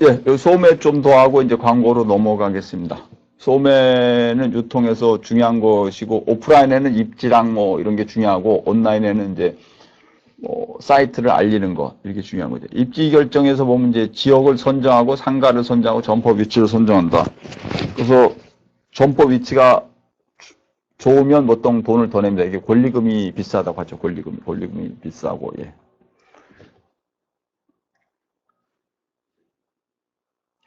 예, 요 소매 좀 더 하고 이제 광고로 넘어가겠습니다. 소매는 유통에서 중요한 것이고, 오프라인에는 입지랑 뭐 이런 게 중요하고, 온라인에는 이제 뭐 사이트를 알리는 것, 이렇게 중요한 거죠. 입지 결정에서 보면 이제 지역을 선정하고, 상가를 선정하고, 점포 위치를 선정한다. 그래서 점포 위치가 좋으면 보통 돈을 더 냅니다. 이게 권리금이 비싸다고 하죠. 권리금이 비싸고, 예.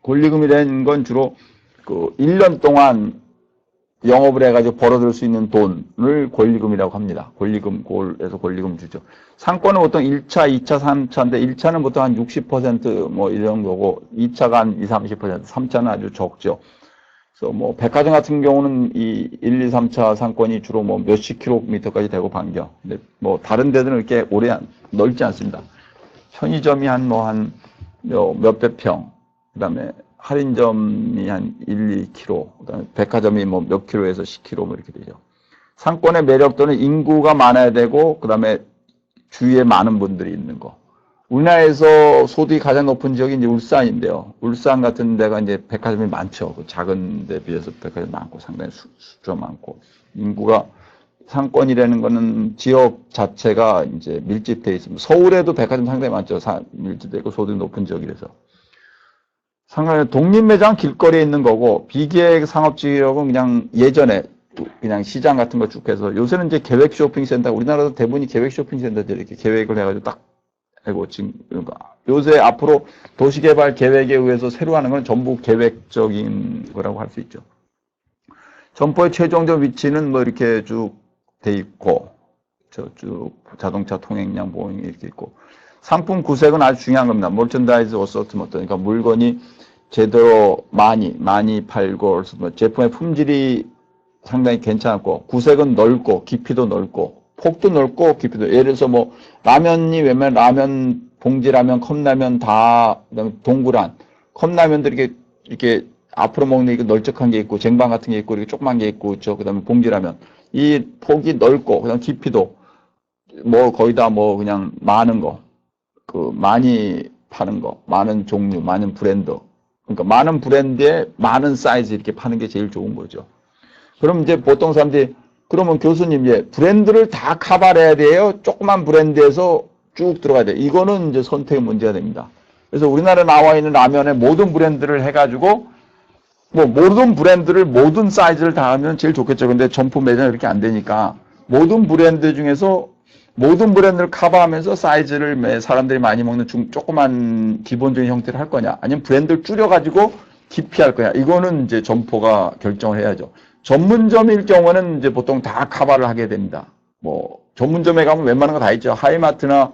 권리금이라는 건 주로 그 1년 동안 영업을 해가지고 벌어들 수 있는 돈을 권리금이라고 합니다. 골에서 권리금 주죠. 상권은 보통 1차, 2차, 3차인데 1차는 보통 한 60%뭐 이런 거고 2차가 한 20, 30%, 3차는 아주 적죠. 그래서 뭐 백화점 같은 경우는 이 1, 2, 3차 상권이 주로 뭐 몇십 킬로미터까지 되고 반경. 근데 뭐 다른 데들은 이렇게 넓지 않습니다. 편의점이 한 몇백 평, 그다음에 할인점이 한 1, 2km, 그다음에 백화점이 뭐 몇 킬로에서 10km 뭐 이렇게 되죠. 상권의 매력도는 인구가 많아야 되고, 그다음에 주위에 많은 분들이 있는 거. 우리나라에서 소득이 가장 높은 지역이 이제 울산인데요. 울산 같은 데가 이제 백화점이 많죠. 그 작은 데 비해서 백화점이 많고, 상당히 수가 많고. 인구가 상권이라는 거는 지역 자체가 이제 밀집되어 있습니다. 서울에도 백화점 상당히 많죠. 밀집되어 있고 소득이 높은 지역이라서. 상당히 독립매장 길거리에 있는 거고, 비계획 상업지역은 그냥 예전에 그냥 시장 같은 거 쭉 해서, 요새는 이제 계획 쇼핑센터, 우리나라도 대부분이 계획 쇼핑센터들이 이렇게 계획을 해가지고 딱 하고, 지금, 요새 앞으로 도시개발 계획에 의해서 새로 하는 건 전부 계획적인 거라고 할 수 있죠. 점포의 최종적 위치는 뭐 이렇게 쭉 돼 있고, 쭉 자동차 통행량 보행이 이렇게 있고, 상품 구색은 아주 중요한 겁니다. 멀천다이즈 어서트먼트, 그러니까 물건이 제대로 많이 팔고, 제품의 품질이 상당히 괜찮고, 구색은 넓고, 깊이도 넓고, 폭도 넓고, 깊이도. 예를 들어서 뭐, 라면이 웬만한 라면, 봉지라면, 컵라면 다, 그다음에 동그란, 컵라면도 이렇게 앞으로 먹는 게 널쩍한 게 있고, 쟁반 같은 게 있고, 이렇게 조그만 게 있고, 그다음에 봉지라면. 이 폭이 넓고, 그다음 깊이도, 뭐, 거의 다 뭐, 그냥 많은 거. 많이 파는 거, 많은 종류, 많은 브랜드. 그러니까 많은 브랜드에 많은 사이즈 이렇게 파는 게 제일 좋은 거죠. 그럼 이제 보통 사람들이, 그러면 교수님, 브랜드를 다 커버해야 돼요? 조그만 브랜드에서 쭉 들어가야 돼요? 이거는 이제 선택의 문제가 됩니다. 그래서 우리나라에 나와 있는 라면의 모든 브랜드를 해가지고, 뭐, 모든 브랜드를, 모든 사이즈를 다 하면 제일 좋겠죠. 근데 점포 매장이 그렇게 안 되니까, 모든 브랜드 중에서 모든 브랜드를 커버하면서 사이즈를 사람들이 많이 먹는 조그만 기본적인 형태를 할 거냐, 아니면 브랜드를 줄여가지고 깊이 할 거냐, 이거는 이제 점포가 결정을 해야죠. 전문점일 경우는 이제 보통 다 커버를 하게 됩니다. 뭐, 전문점에 가면 웬만한 거 다 있죠. 하이마트나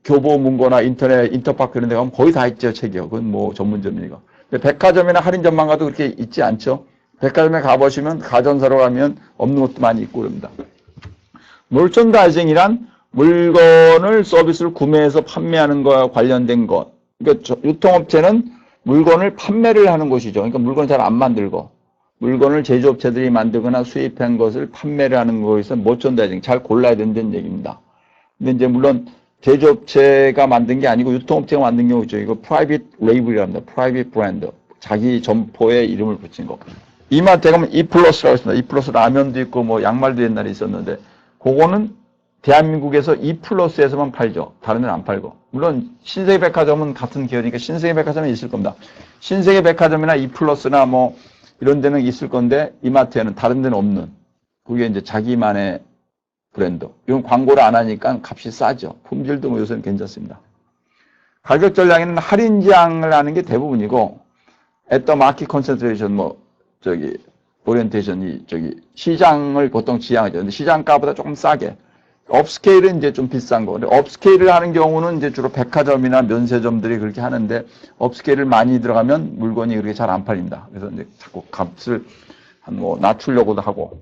교보문고나 인터파크 이런 데 가면 거의 다 있죠, 책이요. 뭐 전문점이니까. 근데 백화점이나 할인점만 가도 그렇게 있지 않죠. 백화점에 가보시면 가전사로 가면 없는 것도 많이 있고 그럽니다. 멀천다이징이란 물건을 서비스를 구매해서 판매하는 거와 관련된 것. 그러니까 유통업체는 물건을 판매를 하는 곳이죠. 그러니까 물건을 잘 안 만들고 물건을 제조업체들이 만들거나 수입한 것을 판매를 하는 거에서 멀천다이징 잘 골라야 된다는 얘기입니다. 근데 이제 물론 제조업체가 만든 게 아니고 유통업체가 만든 경우 있죠. 이거 프라이빗 레이블이라고 합니다. 프라이빗 브랜드. 자기 점포에 이름을 붙인 거. 이마트에 가면 이플러스라고 있습니다. 이플러스 라면도 있고 뭐 양말도 옛날에 있었는데 그거는 대한민국에서 이플러스에서만 팔죠. 다른 데는 안 팔고. 물론 신세계백화점은 같은 기업이니까 신세계백화점에 있을 겁니다. 신세계백화점이나 이플러스나 뭐 이런 데는 있을 건데 이마트에는 다른 데는 없는. 그게 이제 자기만의 브랜드. 이건 광고를 안 하니까 값이 싸죠. 품질도 뭐 요새는 괜찮습니다. 가격 전략에는 할인장을 하는 게 대부분이고 at the market concentration 오리엔테이션이 시장을 보통 지향하죠. 근데 시장가보다 조금 싸게. 업스케일은 이제 좀 비싼 거. 근데 업스케일을 하는 경우는 이제 주로 백화점이나 면세점들이 그렇게 하는데 업스케일을 많이 들어가면 물건이 그렇게 잘 안 팔린다. 그래서 이제 자꾸 값을 낮추려고도 하고.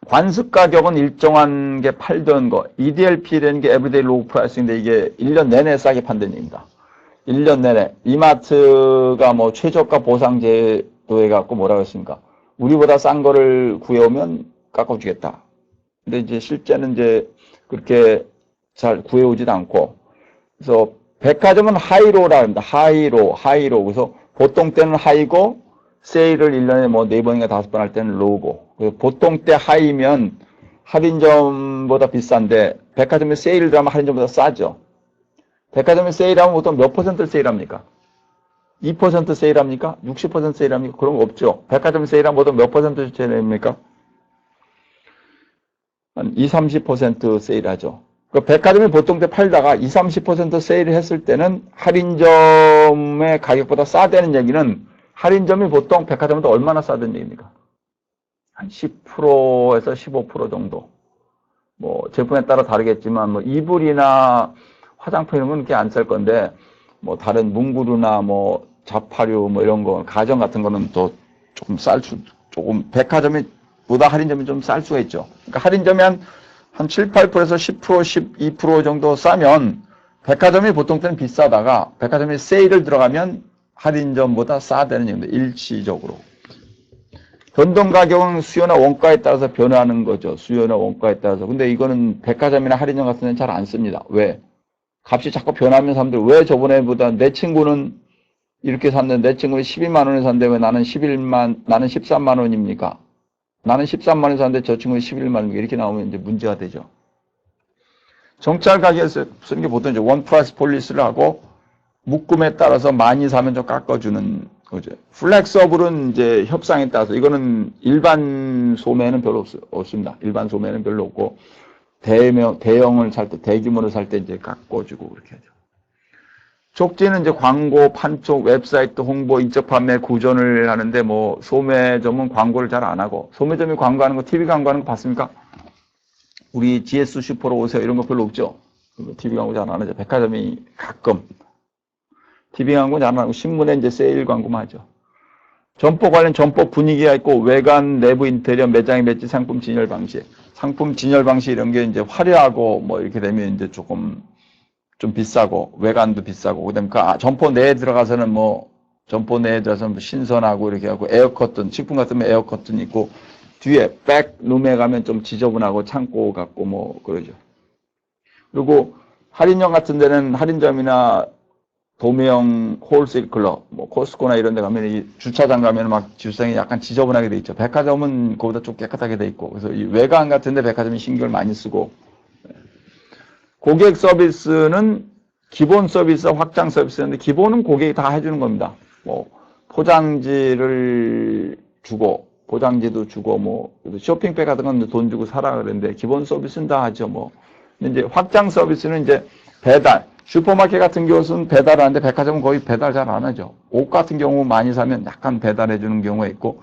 관습 가격은 일정한 게 팔던 거. EDLP라는 게 Everyday Low Price인데 이게 1년 내내 싸게 판다는 얘기입니다. 1년 내내. 이마트가 뭐 최저가 보상 제도에 갖고 뭐라고 했습니까? 우리보다 싼 거를 구해오면 깎아주겠다. 근데 이제 실제는 이제 그렇게 잘 구해오지도 않고, 그래서 백화점은 하이로라 합니다. 하이로. 그래서 보통 때는 하이고, 세일을 1년에 뭐 4번인가 5번 할 때는 로우고. 보통 때 하이면 할인점보다 비싼데, 백화점에 세일을 들어가면 할인점보다 싸죠. 백화점에 세일하면 보통 몇 퍼센트 세일합니까? 2% 세일합니까? 60% 세일합니까? 그런 거 없죠. 백화점 세일하면 보통 몇 퍼센트 세일합니까? 한 20, 30% 세일하죠. 백화점이 보통 때 팔다가 20, 30% 세일을 했을 때는 할인점의 가격보다 싸다는 얘기는 할인점이 보통 백화점보다 얼마나 싸다는 얘기입니까? 한 10%에서 15% 정도. 뭐 제품에 따라 다르겠지만 뭐 이불이나 화장품 이런 건 그렇게 안 쌀 건데 뭐 다른 문구류나 뭐 자파류 뭐 이런 거 가전 같은 거는 또 조금 조금 백화점이 보다 할인점이 좀 쌀 수가 있죠. 그러니까 할인점이 한 7, 8%에서 10%, 12% 정도 싸면 백화점이 보통 때는 비싸다가 백화점이 세일을 들어가면 할인점보다 싸다는 얘기입니다. 일시적으로. 변동 가격은 수요나 원가에 따라서 변화하는 거죠. 수요나 원가에 따라서. 근데 이거는 백화점이나 할인점 같은 데는 잘 안 씁니다. 왜? 값이 자꾸 변하면 사람들 왜 저번에보다 내 친구는 이렇게 샀는데 내 친구는 12만 원에 샀는데 왜 나는 13만 원입니까? 나는 13만 원에 샀는데 저 친구는 11만 원 이렇게 나오면 이제 문제가 되죠. 정찰 가격에서 쓰는 게 보통 이제 원 프라이스 폴리스를 하고 묶음에 따라서 많이 사면 좀 깎아주는 거죠. 플렉서블은 이제 협상에 따라서 이거는 일반 소매는 별로 없습니다. 일반 소매는 별로 없고 대형을 살 때, 대규모를 살 때 이제 깎아주고 그렇게 하죠. 족지는 이제 광고, 판촉, 웹사이트 홍보, 인적 판매, 구전을 하는데 뭐 소매점은 광고를 잘 안 하고 소매점이 광고하는 거, TV 광고하는 거 봤습니까? 우리 GS 슈퍼로 오세요 이런 거 별로 없죠. TV 광고 잘 안 하죠. 백화점이 가끔 TV 광고 잘 안 하고 신문에 이제 세일 광고만 하죠. 점포 관련 점포 분위기가 있고 외관, 내부 인테리어, 매장의 매치, 상품 진열 방식, 이런 게 이제 화려하고 뭐 이렇게 되면 이제 조금 좀 비싸고 외관도 비싸고 그다음에 점포 내에 들어가서는 뭐 신선하고 이렇게 하고 에어커튼 식품 같으면 에어커튼 있고 뒤에 백룸에 가면 좀 지저분하고 창고 같고 뭐 그러죠. 그리고 할인점 같은 데는 할인점이나 도매형 홀세일 클럽 뭐 코스코나 이런 데 가면 이 주차장 가면 막 주차장이 약간 지저분하게 돼 있죠. 백화점은 그보다 좀 깨끗하게 돼 있고 그래서 이 외관 같은 데 백화점이 신경을 많이 쓰고 고객 서비스는 기본 서비스, 확장 서비스인데 기본은 고객이 다 해주는 겁니다. 뭐 포장지도 주고 뭐 쇼핑백 같은 건 돈 주고 사라 그랬는데 기본 서비스는 다 하죠. 뭐 근데 이제 확장 서비스는 이제 배달, 슈퍼마켓 같은 경우는 배달하는데 백화점은 거의 배달 잘 안 하죠. 옷 같은 경우 많이 사면 약간 배달해 주는 경우가 있고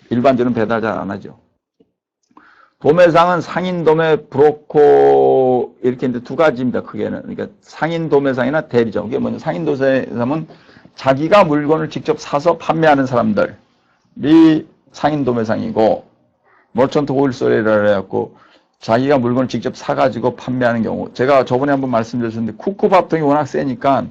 일반적으로 배달 잘 안 하죠. 도매상은 상인 도매, 브로커 이렇게 이제 두 가지입니다. 크게는 그러니까 상인 도매상이나 대리점. 이게 뭐냐? 상인 도매상은 자기가 물건을 직접 사서 판매하는 사람들이 상인 도매상이고 머천트 홀세일이라고 해갖고 자기가 물건을 직접 사가지고 판매하는 경우. 제가 저번에 한번 말씀드렸는데 쿠쿠밥통이 워낙 세니까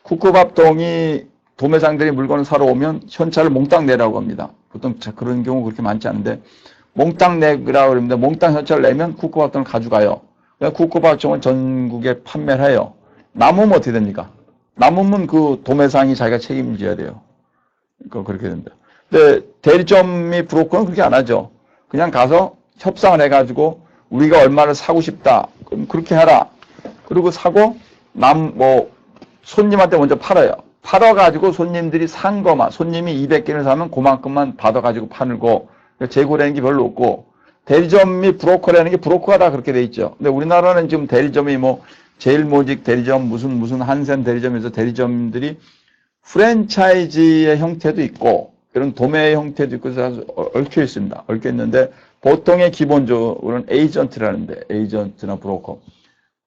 쿠쿠밥통이 도매상들이 물건을 사러 오면 현찰을 몽땅 내라고 합니다. 보통 그런 경우 그렇게 많지 않은데 몽땅 내라고 그럽니다. 몽땅 현찰을 내면 쿠쿠밥통을 가져가요. 쿠쿠밥통은 전국에 판매를 해요. 남으면 어떻게 됩니까? 남으면 그 도매상이 자기가 책임져야 돼요. 그렇게 됩니다. 근데 대리점이 브로커는 그렇게 안 하죠. 그냥 가서 협상을 해가지고 우리가 얼마를 사고 싶다. 그럼 그렇게 해라. 그리고 사고 손님한테 먼저 팔아요. 팔아가지고 손님들이 산 거만 손님이 200개를 사면 그만큼만 받아가지고 팔고 재고라는 게 별로 없고 대리점이 브로커라는 게 브로커가 다 그렇게 돼 있죠. 근데 우리나라는 지금 대리점이 뭐 제일모직 대리점 무슨 한센 대리점에서 대리점들이 프랜차이즈의 형태도 있고 이런 도매의 형태도 있고 해서 얽혀 있습니다. 얽혀 있는데 보통의 기본적으로는 에이전트라는데 에이전트나 브로커.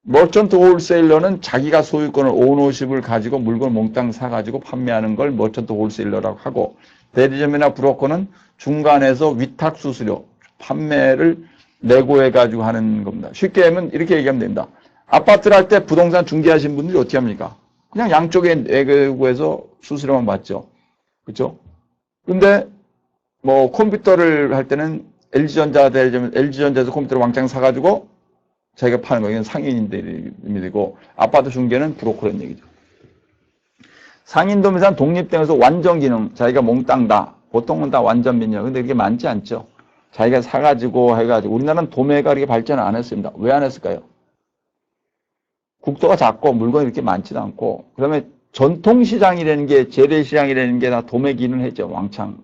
머천트 홀세일러는 자기가 소유권을 오너십을 가지고 물건을 몽땅 사가지고 판매하는 걸 머천트 홀세일러라고 하고 대리점이나 브로커는 중간에서 위탁 수수료, 판매를 내고해가지고 하는 겁니다. 쉽게 하면 이렇게 얘기하면 됩니다. 아파트를 할 때 부동산 중개하신 분들이 어떻게 합니까? 그냥 양쪽에 내고해서 수수료만 받죠. 그렇죠? 근데 뭐 컴퓨터를 할 때는 LG전자에서 컴퓨터를 왕창 사가지고 자기가 파는 거, 이건 상인들이 되고, 아파트 중개는 브로커라는 얘기죠. 상인도매사는 독립되면서 완전 기능, 자기가 몽땅 다, 보통은 다 완전 민영. 근데 그게 많지 않죠. 자기가 사가지고 해가지고, 우리나라는 도매가 그렇게 발전을 안 했습니다. 왜 안 했을까요? 국토가 작고 물건이 이렇게 많지도 않고, 그다음에 전통시장이라는 게, 재래시장이라는 게 다 도매 기능을 했죠. 왕창,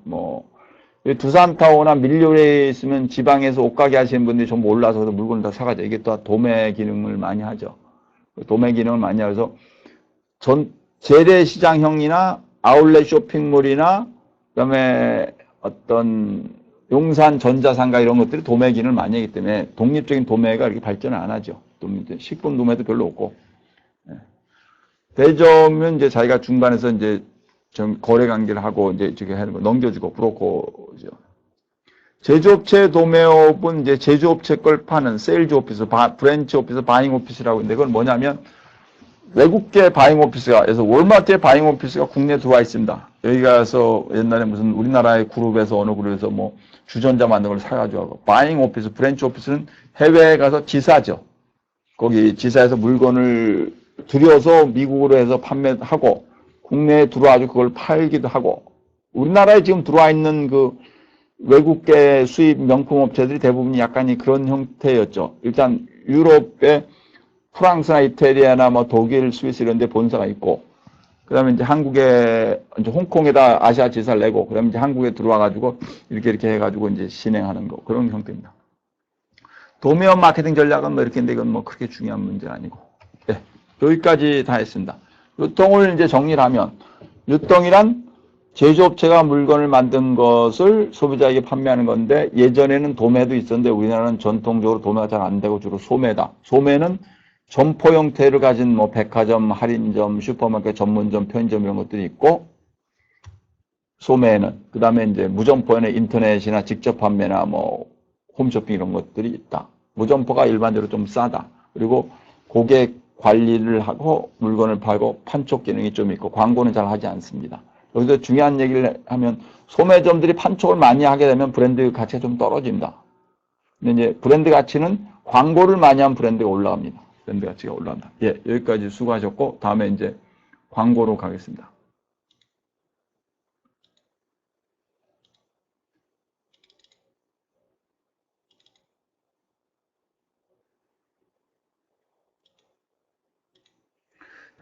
두산타워나 밀려에 있으면 지방에서 옷가게 하시는 분들이 좀 올라서 물건을 다 사가죠. 이게 또 도매 기능을 많이 하죠. 도매 기능을 많이 해서 재래시장형이나 아울렛 쇼핑몰이나 그다음에 어떤 용산 전자상가 이런 것들이 도매 기능을 많이 하기 때문에 독립적인 도매가 이렇게 발전을 안 하죠. 식품 도매도 별로 없고. 대점은 이제 자기가 중간에서 이제 좀 거래 관계를 하고 이제 저기 하는 거 넘겨주고 브로커죠. 제조업체 도매업은 이제 제조업체 걸 파는 세일즈 오피스, 브랜치 오피스, 바잉 오피스라고 있는데 그건 뭐냐면 외국계 바잉 오피스가 그래서 월마트의 바잉 오피스가 국내에 들어와 있습니다. 여기 가서 옛날에 무슨 우리나라의 그룹에서 어느 그룹에서 뭐 주전자 만든 걸 사가지고 하고 바잉 오피스, 브랜치 오피스는 해외에 가서 지사죠. 거기 지사에서 물건을 들여서 미국으로 해서 판매하고 국내에 들어와서 그걸 팔기도 하고 우리나라에 지금 들어와 있는 그 외국계 수입 명품 업체들이 대부분 약간 그런 형태였죠. 일단 유럽에 프랑스나 이태리나 뭐 독일, 스위스 이런 데 본사가 있고 그다음에 이제 한국에 이제 홍콩에다 아시아 지사를 내고 그다음에 이제 한국에 들어와 가지고 이렇게 해 가지고 이제 진행하는 거 그런 형태입니다. 도매업 마케팅 전략은 뭐 이렇게 인데 이건 뭐 그렇게 중요한 문제는 아니고. 네, 여기까지 다 했습니다. 유통을 이제 정리를 하면 유통이란 제조업체가 물건을 만든 것을 소비자에게 판매하는 건데 예전에는 도매도 있었는데 우리나라는 전통적으로 도매가 잘 안 되고 주로 소매다. 소매는 점포 형태를 가진 뭐 백화점, 할인점, 슈퍼마켓, 전문점, 편의점 이런 것들이 있고 소매는 그 다음에 이제 무점포에는 인터넷이나 직접 판매나 뭐 홈쇼핑 이런 것들이 있다. 무점포가 일반적으로 좀 싸다. 그리고 고객 관리를 하고 물건을 팔고 판촉 기능이 좀 있고 광고는 잘 하지 않습니다. 여기서 중요한 얘기를 하면 소매점들이 판촉을 많이 하게 되면 브랜드 가치가 좀 떨어집니다. 근데 이제 브랜드 가치는 광고를 많이 하면 브랜드가 올라갑니다. 브랜드 가치가 올라간다. 예, 여기까지 수고하셨고 다음에 이제 광고로 가겠습니다.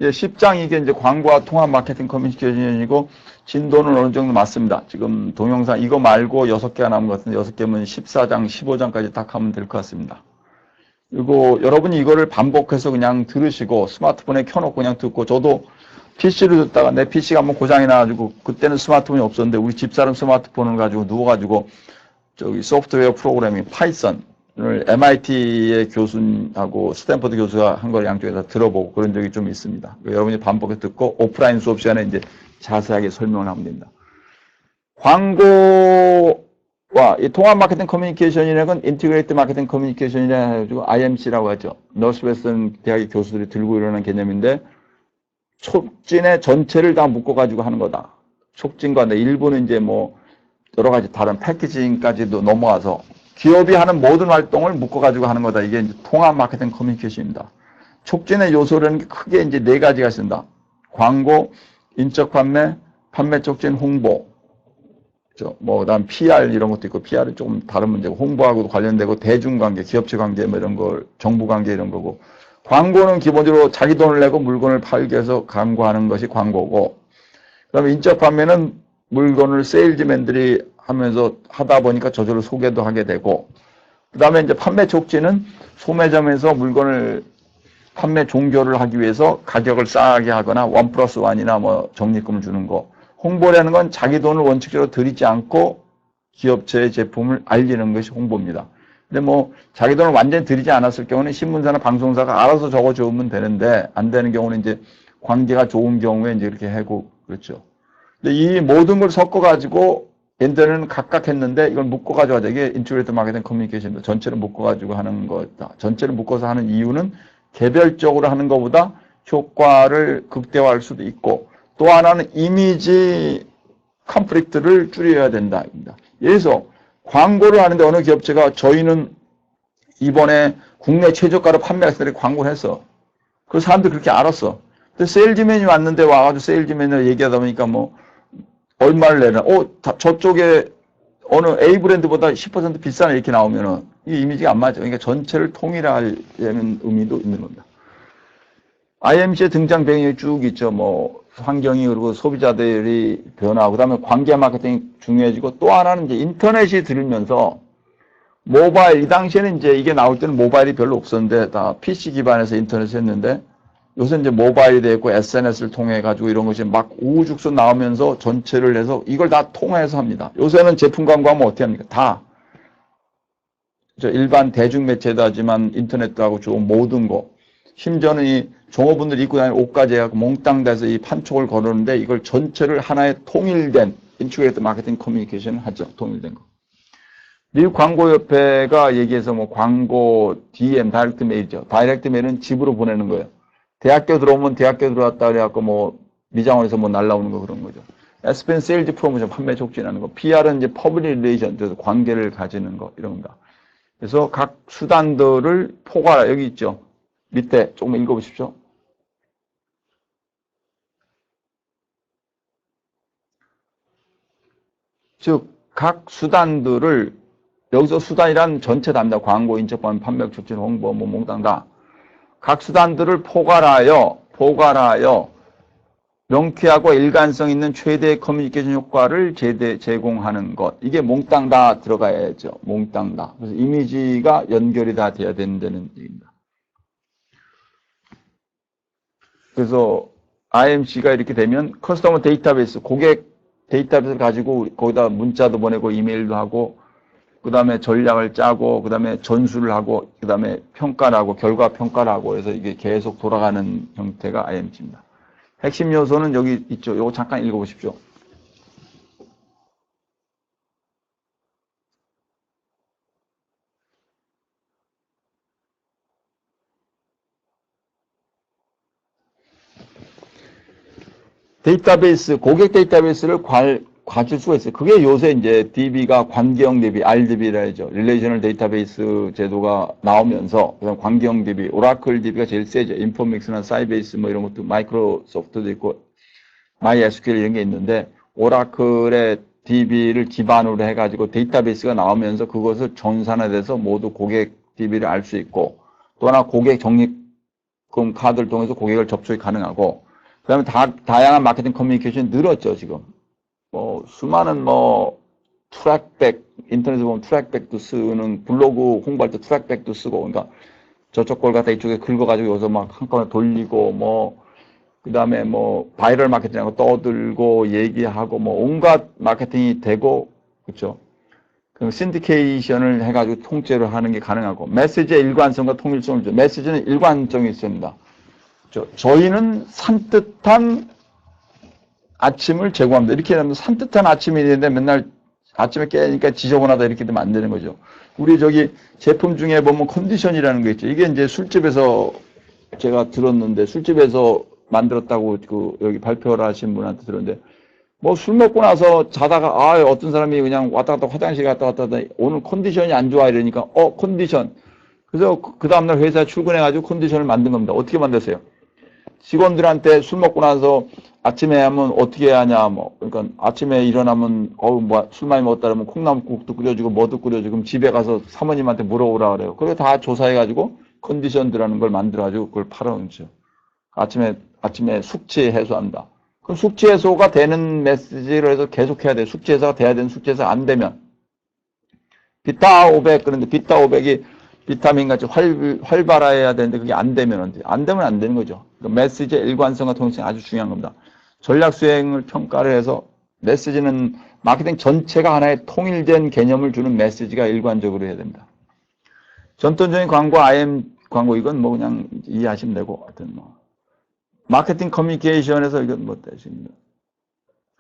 예, 10장 이게 이제 광고와 통합 마케팅 커뮤니케이션이고 진도는 어느 정도 맞습니다. 지금 동영상 이거 말고 6개가 남은 것 같은데 6개면 14장, 15장까지 딱 하면 될 것 같습니다. 그리고 여러분이 이거를 반복해서 그냥 들으시고 스마트폰에 켜놓고 그냥 듣고 저도 PC로 듣다가 내 PC가 한번 고장이 나가지고 그때는 스마트폰이 없었는데 우리 집사람 스마트폰을 가지고 누워가지고 저기 소프트웨어 프로그래밍 파이썬을 MIT의 교수하고 스탠퍼드 교수가 한 걸 양쪽에서 들어보고 그런 적이 좀 있습니다. 여러분이 반복해서 듣고 오프라인 수업 시간에 이제 자세하게 설명을 하면 됩니다. 광고와 이 통합 마케팅 커뮤니케이션이라는 건 인티그레이트 마케팅 커뮤니케이션이라 해가지고 IMC라고 하죠. 노스웨스턴 대학의 교수들이 들고 일어난 개념인데 촉진의 전체를 다 묶어가지고 하는 거다. 촉진과 일부는 이제 뭐 여러 가지 다른 패키징까지도 넘어가서 기업이 하는 모든 활동을 묶어가지고 하는 거다. 이게 이제 통합 마케팅 커뮤니케이션입니다. 촉진의 요소라는 게 크게 이제 4가지가 있습니다. 광고, 인적 판매, 판매 촉진, 홍보. 그다음 PR 이런 것도 있고, PR은 조금 다른 문제고, 홍보하고도 관련되고, 대중관계, 기업체 관계, 뭐 이런 거, 정부 관계 이런 거고, 광고는 기본적으로 자기 돈을 내고 물건을 팔기 위해서 광고하는 것이 광고고, 그 다음에 인적 판매는 물건을 세일즈맨들이 하면서 하다 보니까 저절로 소개도 하게 되고, 그 다음에 이제 판매 촉진은 소매점에서 물건을 판매 종교를 하기 위해서 가격을 싸게 하거나 1+1이나 뭐 적립금을 주는 거. 홍보라는 건 자기 돈을 원칙적으로 들이지 않고 기업체의 제품을 알리는 것이 홍보입니다. 근데 뭐 자기 돈을 완전히 들이지 않았을 경우는 신문사나 방송사가 알아서 적어주면 되는데 안 되는 경우는 이제 관계가 좋은 경우에 이제 이렇게 하고 그렇죠. 근데 이 모든 걸 섞어가지고 옛날에는 각각 했는데 이걸 묶어가지고 하자. 이게 인티그레이트 마케팅 커뮤니케이션입니다. 전체를 묶어가지고 하는 거다. 전체를 묶어서 하는 이유는 개별적으로 하는 것보다 효과를 극대화할 수도 있고 또 하나는 이미지 컨플릭트를 줄여야 된다. 예를 들어서 광고를 하는데 어느 기업체가 저희는 이번에 국내 최저가로 판매했을 때 광고를 했어. 그 사람들 그렇게 알았어. 근데 세일즈맨이 왔는데 와가지고 세일즈맨을 얘기하다 보니까 뭐 얼마를 내나? 저쪽에 어느 A 브랜드보다 10% 비싸네 이렇게 나오면은 이 이미지가 안 맞아. 그러니까 전체를 통일하려는 의미도 있는 겁니다. IMC의 등장 배경이 쭉 있죠. 뭐 환경이 그리고 소비자들이 변화하고 그다음에 관계 마케팅이 중요해지고 또 하나는 이제 인터넷이 들으면서 모바일 이 당시에는 이제 이게 나올 때는 모바일이 별로 없었는데 다 PC 기반에서 인터넷을 했는데 요새 이제 모바일이 되고 SNS를 통해 가지고 이런 것이 막 우후죽순 나오면서 전체를 해서 이걸 다 통해서 합니다. 요새는 제품 광고하면 어떻게 합니까? 다 일반 대중 매체도 하지만 인터넷도 하고 좀 모든 거 심지어는 이 종업원들이 입고 다니는 옷까지 해갖고 몽땅 돼서 이 판촉을 거르는데 이걸 전체를 하나의 통일된 인추게이트 마케팅 커뮤니케이션 하죠. 통일된 거. 미국 광고협회가 얘기해서 뭐 광고 DM 다이렉트 메일이죠. 다이렉트 메일은 집으로 보내는 거예요. 대학교 들어오면 대학교 들어왔다 그래갖고 뭐 미장원에서 뭐 날라오는 거 그런 거죠. SPN 세일즈 프로모션 판매 촉진하는 거. PR은 이제 퍼블릭 리레이션, 그래서 관계를 가지는 거 이런 겁니다. 그래서 각 수단들을 포괄 여기 있죠. 밑에 조금 읽어보십시오. 즉 각 수단들을 여기서 수단이란 전체 답니다. 광고, 인적반, 판매 촉진, 홍보, 뭐 몽땅 다. 각 수단들을 포괄하여 명쾌하고 일관성 있는 최대의 커뮤니케이션 효과를 제공하는 것. 이게 몽땅 다 들어가야죠. 몽땅 다. 그래서 이미지가 연결이 다 돼야 된다는 얘기입니다. 그래서 IMC가 이렇게 되면 커스터머 데이터베이스, 고객 데이터베이스를 가지고 거기다 문자도 보내고 이메일도 하고 그 다음에 전략을 짜고 그 다음에 전수를 하고 그 다음에 평가를 하고 결과 평가를 하고 해서 이게 계속 돌아가는 형태가 IMC입니다. 핵심 요소는 여기 있죠. 요거 잠깐 읽어보십시오. 데이터베이스, 고객 데이터베이스를 가질 수가 있어요. 그게 요새 이제 DB가 관계형 DB, RDB라 하죠. 릴레이셔널 데이터베이스 제도가 나오면서, 그다음 관계형 DB, 오라클 DB가 제일 세죠. 인포믹스나 사이베이스 뭐 이런 것도 마이크로소프트도 있고, MySQL 이런 게 있는데, 오라클의 DB를 기반으로 해가지고 데이터베이스가 나오면서 그것을 전산화돼서 모두 고객 DB를 알 수 있고, 또 하나 고객 적립금 카드를 통해서 고객을 접촉이 가능하고, 그 다음에 다양한 마케팅 커뮤니케이션이 늘었죠, 지금. 뭐, 수많은 트랙백, 인터넷에 보면 트랙백도 쓰는, 블로그 홍보할 때 트랙백도 쓰고, 그러니까 저쪽 걸 갖다 이쪽에 긁어가지고 여기서 막 한꺼번에 돌리고, 그 다음에 바이럴 마케팅하고 떠들고, 얘기하고, 온갖 마케팅이 되고, 그쵸. 그럼 신디케이션을 해가지고 통째로 하는 게 가능하고, 메시지의 일관성과 통일성을 줘. 메시지는 일관성이 있습니다. 저희는 산뜻한 아침을 제공합니다. 이렇게 하면 산뜻한 아침이 있는데 맨날 아침에 깨니까 지저분하다 이렇게 되면 안 되는 거죠. 우리 제품 중에 보면 컨디션이라는 거 있죠. 이게 이제 술집에서 제가 들었는데 술집에서 만들었다고 여기 발표를 하신 분한테 들었는데 술 먹고 나서 자다가 어떤 사람이 그냥 왔다 갔다 화장실 갔다 왔다 오늘 컨디션이 안 좋아 이러니까 컨디션. 그래서 그 다음날 회사에 출근해가지고 컨디션을 만든 겁니다. 어떻게 만들었어요? 직원들한테 술 먹고 나서 아침에 하면 어떻게 하냐, 그러니까 아침에 일어나면, 술 많이 먹었다 그러면 콩나물국도 끓여주고 뭐도 끓여주고, 그럼 집에 가서 사모님한테 물어보라 그래요. 그리고 다 조사해가지고 컨디션들하는 걸 만들어가지고 그걸 팔아놓죠. 아침에 숙취 해소한다. 그럼 숙취 해소가 되는 메시지를 해서 계속 해야 돼. 숙취 해소가 돼야 되는 숙취 해소가 안 되면. 비타 500, 그런데 비타 500이 비타민 같이 활발해야 되는데 그게 안 되면 안 되는 거죠. 그러니까 메시지의 일관성과 통일성이 아주 중요한 겁니다. 전략 수행을 평가를 해서 메시지는 마케팅 전체가 하나의 통일된 개념을 주는 메시지가 일관적으로 해야 됩니다. 전통적인 광고, IM 광고 이건 그냥 이해하시면 되고 하여튼 마케팅 커뮤니케이션에서 이건 되십니다.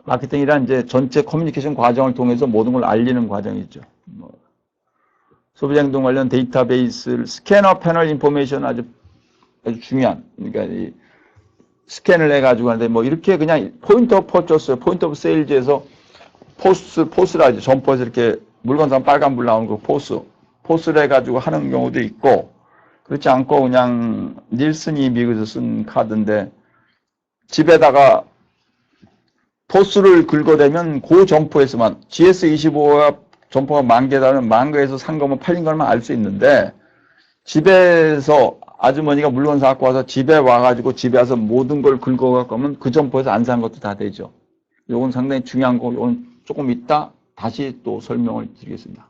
마케팅이란 이제 전체 커뮤니케이션 과정을 통해서 모든 걸 알리는 과정이죠. 소비자 행동 관련 데이터베이스를 스캐너 패널 인포메이션 아주 중요한, 그러니까 이 스캔을 해가지고 하는데 이렇게 그냥 포인트 오브 퍼처스, 포인트 오브 세일즈에서 포스라 하죠. 점퍼에서 이렇게 물건 사면 빨간불 나오는 거 포스를 해가지고 하는 경우도 있고, 그렇지 않고 그냥 닐슨이 미국에서 쓴 카드인데 집에다가 토스를 긁어대면 그 점포에서만 GS25가 점포가 10,000개라는 10,000개에서 산 거면 팔린 거만 알 수 있는데 집에서 아주머니가 물건 사갖고 와서 집에 와가지고 집에 와서 모든 걸 긁어갖고 오면 그 점포에서 안 산 것도 다 되죠. 요건 상당히 중요한 거, 요건 조금 이따 다시 또 설명을 드리겠습니다.